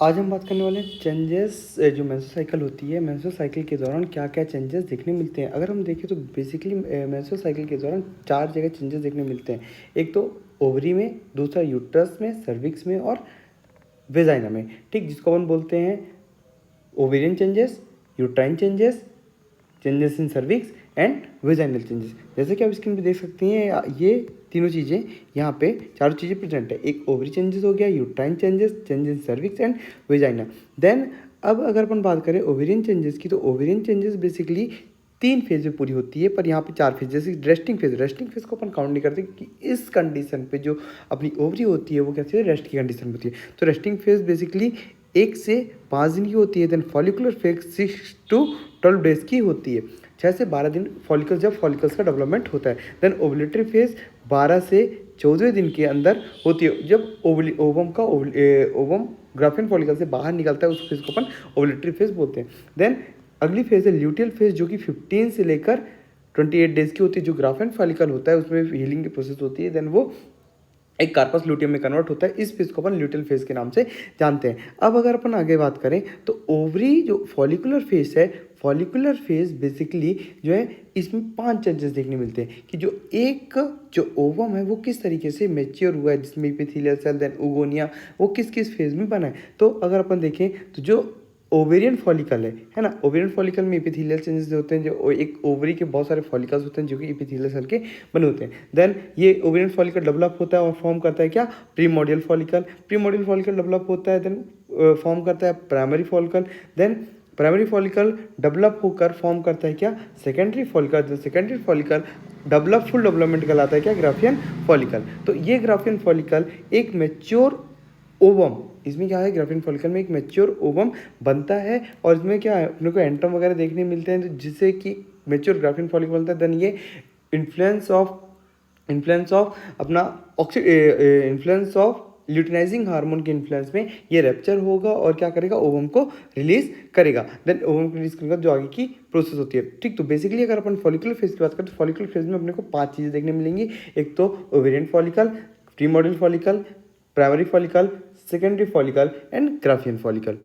आज हम बात करने वाले हैं चेंजेस जो मेंस्ट्रुअल साइकिल होती है, मेंस्ट्रुअल साइकिल के दौरान क्या-क्या चेंजेस देखने मिलते हैं। अगर हम देखें तो बेसिकली मेंस्ट्रुअल साइकिल के दौरान 4 जगह चेंजेस देखने मिलते हैं। एक तो ओवरी में, दूसरा यूट्रस में, सर्विक्स में और वेजाइना में, ठीक, जिसको अपन बोलते हैं ovarian changes, uterine changes, changes in cervix and vaginal changes. जैसे कि आप स्क्रीन पे देख सकती हैं, ये तीनों चीज़ें यहाँ पे चारों चीज़ें प्रेजेंट है। एक ओवरी चेंजेस हो गया, uterine changes, changes in cervix and vagina. Then अब अगर अपन बात करें ओवेरियन चेंजेस की, तो ओवेरियन चेंजेस बेसिकली 3 फेज में पूरी होती है, पर यहाँ पे 4 फेज। जैसे रेस्टिंग फेज को अपन काउंट नहीं करते कि इस कंडीशन पे जो अपनी ओवरी होती है वो कैसी है, रेस्ट की कंडीशन में होती है। तो रेस्टिंग फेज बेसिकली 1 से 5 दिन की होती है। Then follicular phase 6 to 12 days की होती है। 6 से 12 दिन फॉलिकल्स, जब फॉलिकल्स का डेवलपमेंट होता है। देन ओवुलेटरी फेज 12 से 14वें दिन के अंदर होती है, जब ओवम ग्राफियन फॉलिकल से बाहर निकलता है, उस फेज को अपन ओवुलेटरी फेज बोलते हैं। देन अगली फेज है ल्यूटियल फेज, जो कि 15 से लेकर 28 डेज की होती है। जो ग्राफियन फॉलिकल होता है उसमें हीलिंग की प्रोसेस होती है। देन वो एक कार्पस ल्यूटियम में कन्वर्ट होता है। इस फेज को अपन ल्यूटियल फेज के नाम से जानते हैं। अब अगर अपन आगे बात करें तो ओवरी जो फॉलिकुलर फेज है, फॉलिकुलर फेज बेसिकली जो है, इसमें 5 चेंजेस देखने मिलते हैं कि जो ओवम है वो किस तरीके से मेच्योर हुआ है, जिसमें एपिथेलियल सेल, देन ओगोनिया, वो किस किस फेज में बना है। तो अगर अपन देखें तो जो ओवेरियन फॉलिकल है ना, ओवेरियन फॉलिकल में एपिथेलियल चेंजेस होते हैं। जो एक ओवरी के बहुत सारे फॉलिकल्स होते हैं जो कि एपिथेलियल सेल के बने होते हैं। देन ये ओवेरियन फॉलिकल डेवलप होता है और फॉर्म करता है क्या, primordial follicle. Primordial follicle develop होता है, देन फॉर्म करता है primary follicle. Then primary follicle develop होकर फॉर्म करता है क्या, सेकेंडरी फॉलिकल। जो सेकेंडरी फॉलिकल फुल डेवलपमेंट कहलाता है क्या, ग्राफियन फॉलिकल। तो ये ग्राफियन फॉलिकल एक मैच्योर ओवम, इसमें क्या है, ग्राफियन फॉलिकल में एक मैच्योर ओवम बनता है। और इसमें क्या है, अपने को एंट्रम वगैरह देखने मिलते हैं, तो जिससे कि मैच्योर ग्राफियन फॉलिकल बनता है। देन ये इन्फ्लुएंस ऑफ अपना इन्फ्लुएंस ऑफ ल्यूटिनाइजिंग हार्मोन के इन्फ्लुएंस में ये रैप्चर होगा और क्या करेगा, ओवम को रिलीज करेगा। देन ओवम को रिलीज करेगा, जो आगे की प्रोसेस होती है। ठीक, तो बेसिकली अगर अपन फॉलिकुलर फेज की बात करें तो फॉलिकुलर फेज में अपने को 5 चीज़ें देखने मिलेंगी। एक तो ovarian follicle, primordial follicle, primary follicle, secondary follicle and Graafian follicle.